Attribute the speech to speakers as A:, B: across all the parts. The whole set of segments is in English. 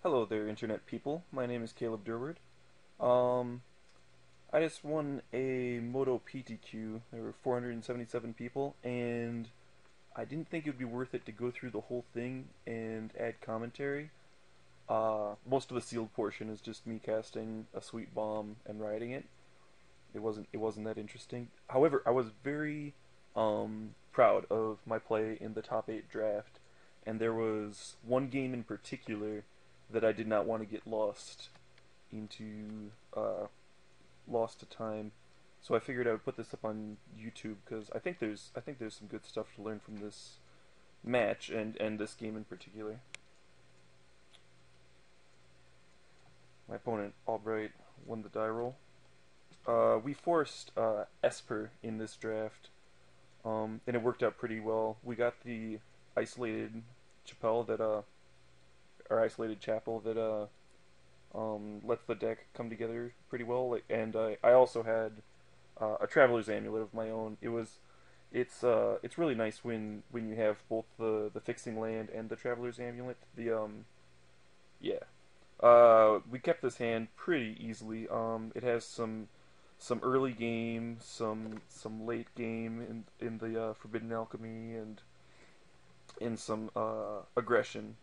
A: Hello there, internet people. My name is CalebD. Um, I just won a Moto PTQ. There were 477 people, and I didn't think it would be worth it to go through the whole thing and add commentary. Most of the sealed portion is just me casting a sweet bomb and riding it. It wasn't that interesting. However, I was very proud of my play in the top 8 draft, and there was one game in particular that I did not want to get into uh, lost to time. So I figured I would put this up on YouTube because I think there's some good stuff to learn from this match and this game in particular. My opponent Albright won the die roll. We forced Esper in this draft, and it worked out pretty well. We got the isolated chapel that or isolated chapel that lets the deck come together pretty well. And I also had a traveler's amulet of my own. It's really nice when you have both the fixing land and the traveler's amulet. Yeah. We kept this hand pretty easily. It has some early game, some late game in the Forbidden Alchemy, and in some aggression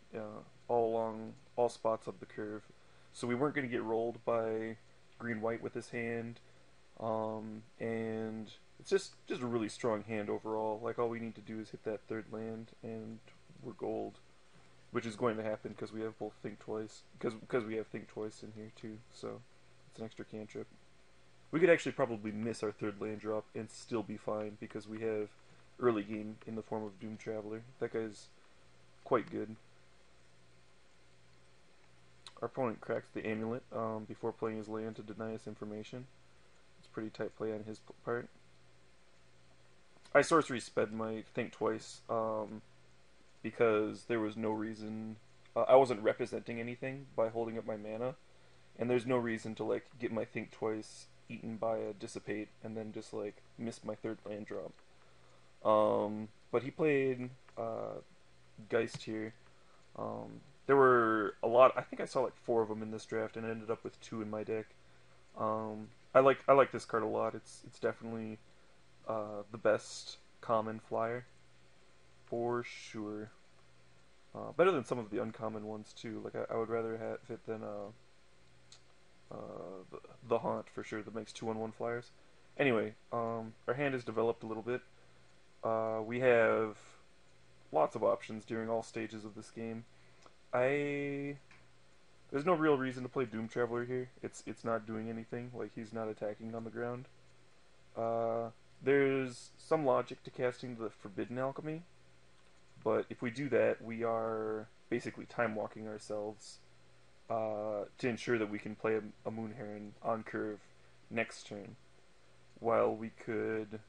A: all along all spots of the curve. So we weren't going to get rolled by green white with this hand, and it's just a really strong hand overall. Like all we need to do is hit that third land, and we're gold, which is going to happen because we have both think twice because we have think twice in here too. So it's an extra cantrip. We could actually probably miss our third land drop and still be fine because we have early game in the form of Doom Traveler. That guy's quite good. Our opponent cracks the amulet before playing his land to deny us information. It's pretty tight play on his part. I sorcery sped my think twice because there was no reason. I wasn't representing anything by holding up my mana, and there's no reason to like get my think twice eaten by a dissipate and then just like miss my third land drop. But he played Geist here. There were a lot. I think I saw like four of them in this draft, and I ended up with two in my deck. I like this card a lot. It's definitely the best common flyer for sure. Better than some of the uncommon ones too. Like I would rather have it than the Haunt for sure that makes 2/1 flyers. Anyway, our hand has developed a little bit. We have lots of options during all stages of this game. I There's no real reason to play Doom Traveler here. It's not doing anything. Like he's not attacking on the ground. Uh, there's some logic to casting the Forbidden Alchemy, but if we do that, we are basically time walking ourselves to ensure that we can play a Moon Heron on curve next turn. While we could,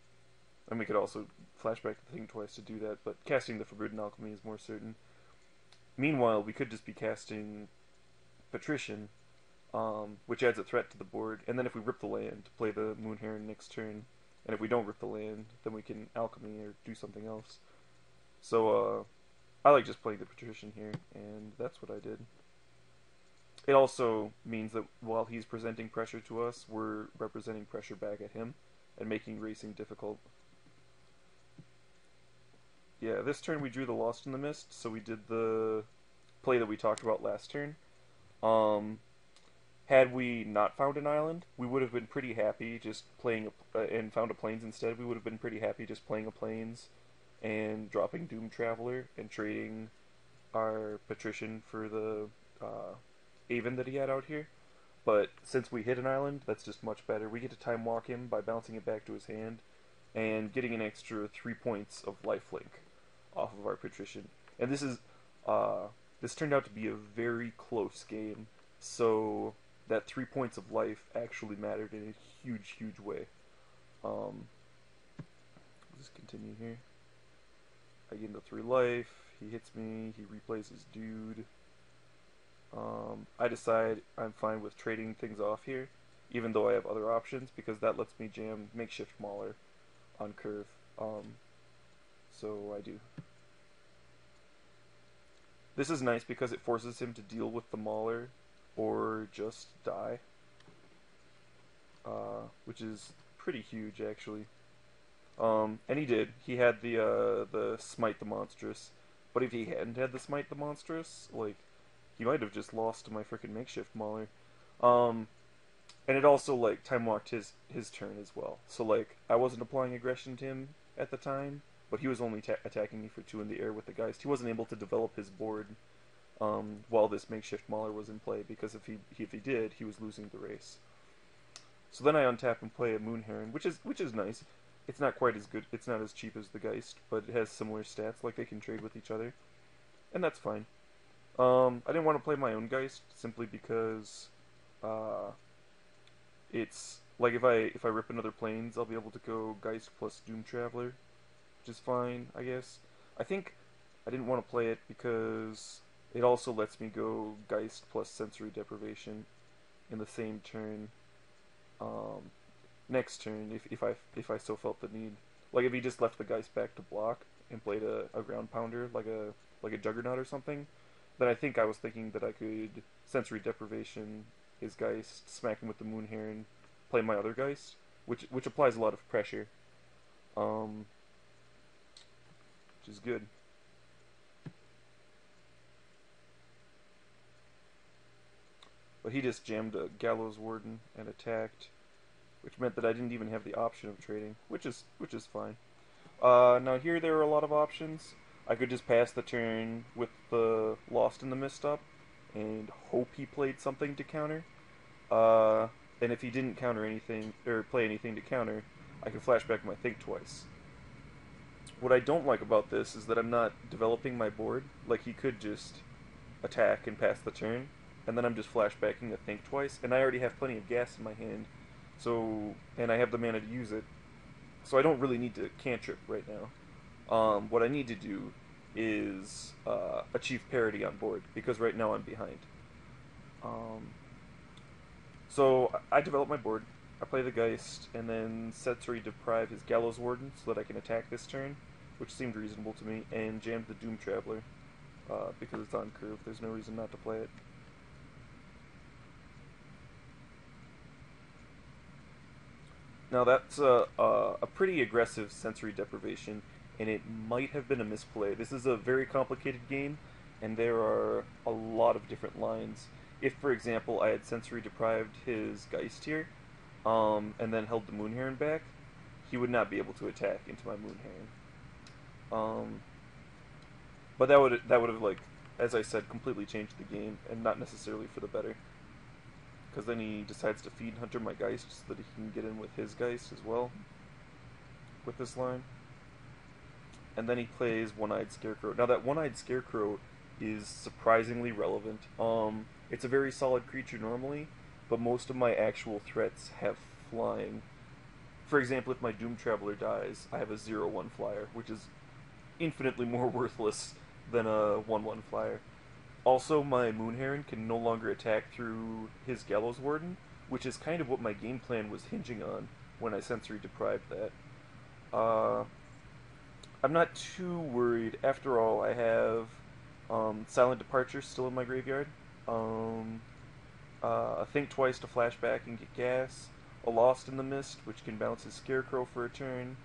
A: and we could also flashback the thing twice to do that, but casting the Forbidden Alchemy is more certain. Meanwhile, we could just be casting Patrician, which adds a threat to the board, and then if we rip the land, play the Moon Heron next turn, and if we don't rip the land, then we can Alchemy or do something else. So, I like just playing the Patrician here, and that's what I did. It also means that while he's presenting pressure to us, we're representing pressure back at him and making racing difficult. Yeah, this turn we drew the Lost in the Mist, so we did the play that we talked about last turn. Um, Had we not found an island, we would have been pretty happy just playing and found a plains instead. We would have been pretty happy just playing a plains and dropping Doom Traveler and trading our Patrician for the Avon that he had out here. But since we hit an island, that's just much better. We get to time walk him by bouncing it back to his hand and getting an extra 3 points of lifelink off of our Patrician. And this turned out to be a very close game. So that 3 points of life actually mattered in a huge, huge way. Um, let's just continue here. I get into 3 life. He hits me. He replays his dude. I decide I'm fine with trading things off here, even though I have other options, because that lets me jam Makeshift Mauler on curve. So I do. This is nice because it forces him to deal with the Mauler or just die, which is pretty huge actually. And he did. He had the Smite the Monstrous, but if he hadn't had the Smite the Monstrous, like he might have just lost to my freaking makeshift Mauler. Um, and it also like time walked his turn as well. So like I wasn't applying aggression to him at the time, but he was only attacking me for 2 in the air with the Geist. He wasn't able to develop his board while this makeshift Mauler was in play because if he did, he was losing the race. So then I untap and play a Moon Heron, which is nice. It's not quite as good. It's not as cheap as the Geist, but it has similar stats. Like they can trade with each other, and that's fine. I didn't want to play my own Geist simply because uh, it's like if I rip another planes, I'll be able to go Geist plus Doom Traveler, which is fine, I guess. I think I didn't want to play it because it also lets me go Geist plus Sensory Deprivation in the same turn. Um, Next turn, if I so felt the need. Like if he just left the Geist back to block and played a ground pounder like a Juggernaut or something, then I think I was thinking that I could Sensory Deprivation his Geist, smack him with the Moon Heron, play my other Geist, which applies a lot of pressure, um, which is good. But he just jammed a Gallows Warden and attacked, which meant that I didn't even have the option of trading, which is fine. Now here there are a lot of options. I could just pass the turn with the Lost in the Mist up and hope he played something to counter. Uh, and if he didn't counter anything or play anything to counter, I could flashback my Think Twice. What I don't like about this is that I'm not developing my board. Like he could just attack and pass the turn, and then I'm just flashbacking a Think Twice, and I already have plenty of gas in my hand, and I have the mana to use it, so I don't really need to cantrip right now. What I need to do is achieve parity on board because right now I'm behind. Um, so I develop my board. I play the Geist and then Sensory Deprive his Gallows Warden so that I can attack this turn, which seemed reasonable to me, and jammed the Doom Traveler because it's on curve. There's no reason not to play it. Now that's a pretty aggressive sensory deprivation, and it might have been a misplay. This is a very complicated game, and there are a lot of different lines. If, for example, I had sensory deprived his Geist here, and then held the Moon Heron back, he would not be able to attack into my Moon Heron. Um, but that would have like, as I said, completely changed the game, and not necessarily for the better. Because then he decides to feed Hunter my Geist so that he can get in with his Geist as well with this line. And then he plays One-Eyed Scarecrow. Now that One-Eyed Scarecrow is surprisingly relevant. It's a very solid creature normally, but most of my actual threats have flying. For example, if my Doom Traveler dies, I have a 0/1 flyer, which is infinitely more worthless than a 1/1 flyer. Also, my Moon Heron can no longer attack through his Gallows Warden, which is kind of what my game plan was hinging on when I sensory deprived that. Uh, I'm not too worried. After all, I have Silent Departure still in my graveyard. Um, Think Twice to flashback and get gas. A Lost in the Mist, which can bounce his Scarecrow for a turn.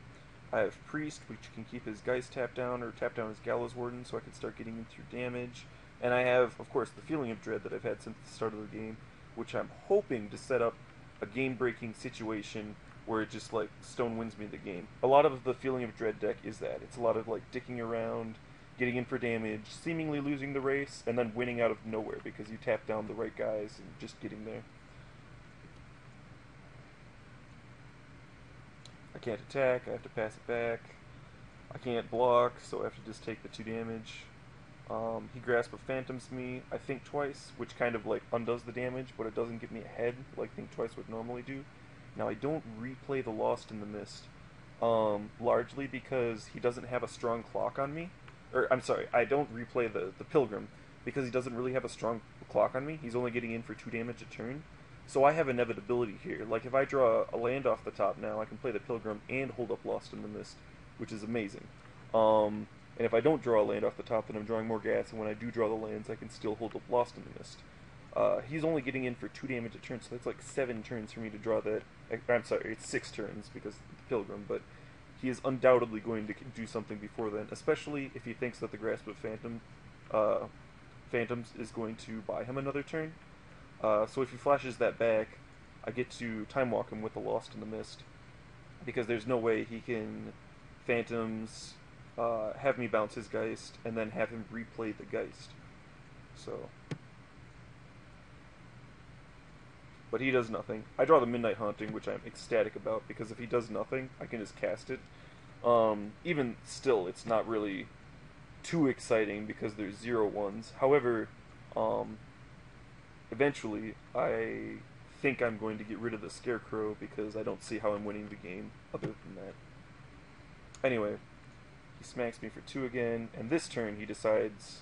A: I have Priest, which can keep his Geist tapped down or tap down his Gallows Warden so I can start getting him through damage. And I have, of course, the Feeling of Dread that I've had since the start of the game, which I'm hoping to set up a game-breaking situation where it just, like, stone wins me the game. A lot of the Feeling of Dread deck is that. It's a lot of, like, dicking around, getting in for damage, seemingly losing the race, and then winning out of nowhere because you tap down the right guys and just getting there. I can't attack, I have to pass it back. I can't block, so I have to just take the 2 damage. He Grasp of Phantoms me, I Think Twice, which kind of like undoes the damage, but it doesn't give me ahead like Think Twice would normally do. Now I don't replay the Lost in the Mist, largely because he doesn't have a strong clock on me. Or, I'm sorry, I don't replay the Pilgrim, because he doesn't really have a strong clock on me. He's only getting in for 2 damage a turn. So I have inevitability here. Like, if I draw a land off the top now, I can play the Pilgrim and hold up Lost in the Mist, which is amazing. And if I don't draw a land off the top, then I'm drawing more gas, and when I do draw the lands, I can still hold up Lost in the Mist. He's only getting in for 2 damage a turn, so that's like 7 turns for me to draw that. I'm sorry, it's 6 turns because of the Pilgrim, but he is undoubtedly going to do something before then, especially if he thinks that the Grasp of Phantoms is going to buy him another turn. So if he flashes that back, I get to Time Walk him with the Lost in the Mist, because there's no way he can Phantoms, have me bounce his Geist, and then have him replay the Geist. So, but he does nothing. I draw the Midnight Haunting, which I'm ecstatic about, because if he does nothing, I can just cast it. Even still, it's not really too exciting because there's 0/1s. However, um, eventually, I think I'm going to get rid of the Scarecrow because I don't see how I'm winning the game other than that. Anyway, he smacks me for 2 again, and this turn he decides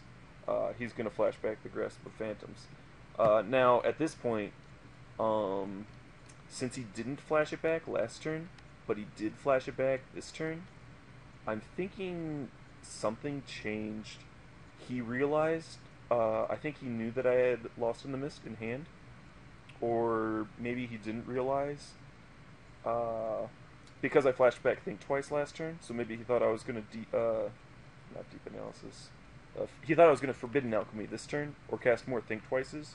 A: he's going to flash back the Grasp of Phantoms. Now, at this point, since he didn't flash it back last turn, but he did flash it back this turn, I'm thinking something changed. He realized, I think he knew that I had Lost in the Mist in hand, or maybe he didn't realize, because I flashed back Think Twice last turn, so maybe he thought I was going to, not Deep Analysis, he thought I was going to Forbidden Alchemy this turn, or cast more Think Twices,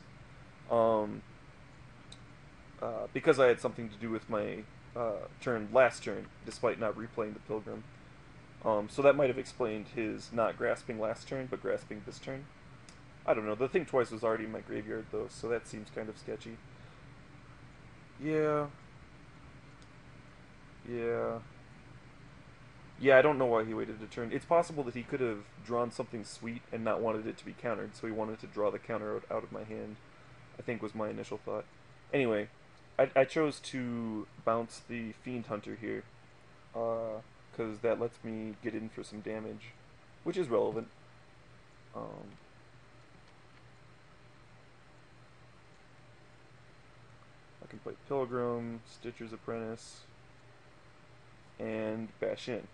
A: because I had something to do with my turn last turn, despite not replaying the Pilgrim. So that might have explained his not grasping last turn, but grasping this turn. I don't know, the Think Twice was already in my graveyard, though, so that seems kind of sketchy. Yeah. Yeah. Yeah, I don't know why he waited a turn. It's possible that he could have drawn something sweet and not wanted it to be countered, so he wanted to draw the counter out of my hand, I think was my initial thought. Anyway, I chose to bounce the Fiend Hunter here, because that lets me get in for some damage, which is relevant. Um, I can play Pilgrim, Stitcher's Apprentice, and bash in.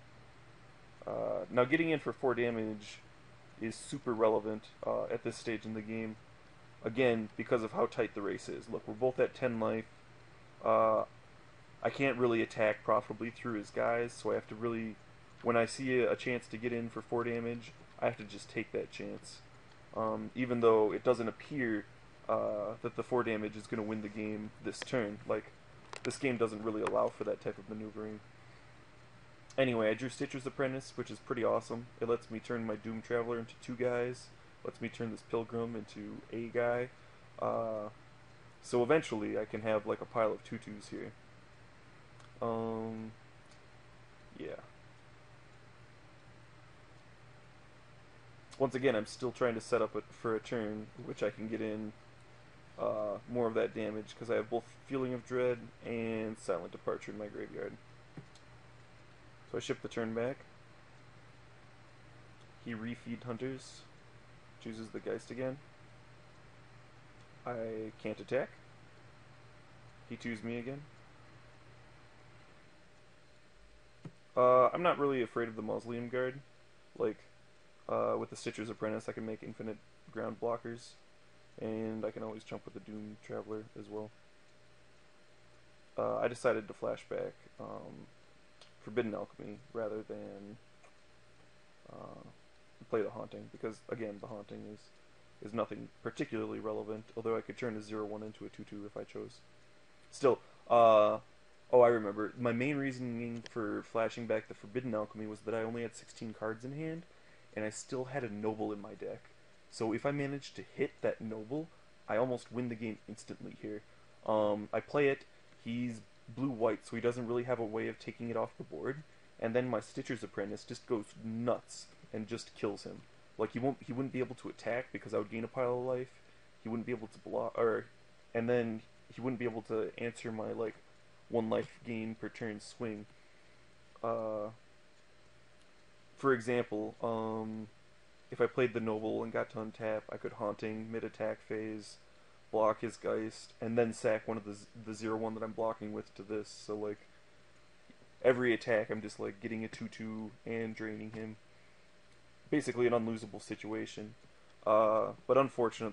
A: Now getting in for 4 damage is super relevant at this stage in the game. Again, because of how tight the race is. Look, we're both at 10 life. Uh, I can't really attack profitably through his guys, so I have to really, when I see a chance to get in for 4 damage, I have to just take that chance. Even though it doesn't appear that the 4 damage is going to win the game this turn. Like, this game doesn't really allow for that type of maneuvering. Anyway, I drew Stitcher's Apprentice, which is pretty awesome. It lets me turn my Doom Traveler into 2 guys. Lets me turn this Pilgrim into a guy. So eventually I can have like a pile of 2/2s here. Yeah. Once again, I'm still trying to set up for a turn, which I can get in more of that damage, because I have both Feeling of Dread and Silent Departure in my graveyard. So I ship the turn back. He refeed Hunters, chooses the Geist again. I can't attack. He 2s me again. I'm not really afraid of the Mausoleum Guard. Like, with the Stitcher's Apprentice, I can make infinite ground blockers, and I can always jump with the Doom Traveler as well. I decided to flashback Forbidden Alchemy rather than play the Haunting, because again, the Haunting is nothing particularly relevant, although I could turn a 0/1 into a 2/2 if I chose. Still, oh, I remember. My main reasoning for flashing back the Forbidden Alchemy was that I only had 16 cards in hand, and I still had a Noble in my deck. So if I managed to hit that Noble, I almost win the game instantly here. I play it, he's blue-white, so he doesn't really have a way of taking it off the board, and then my Stitcher's Apprentice just goes nuts and just kills him. Like, he wouldn't be able to attack because I would gain a pile of life, he wouldn't be able to block, and then he wouldn't be able to answer my, like, 1 life gain per turn swing. For example, if I played the Noble and got to untap, I could Haunting mid-attack phase, block his Geist, and then sack one of the 0/1 that I'm blocking with to this, so, like, every attack I'm just, like, getting a 2/2 and draining him. basically an unlosable situation. But unfortunately,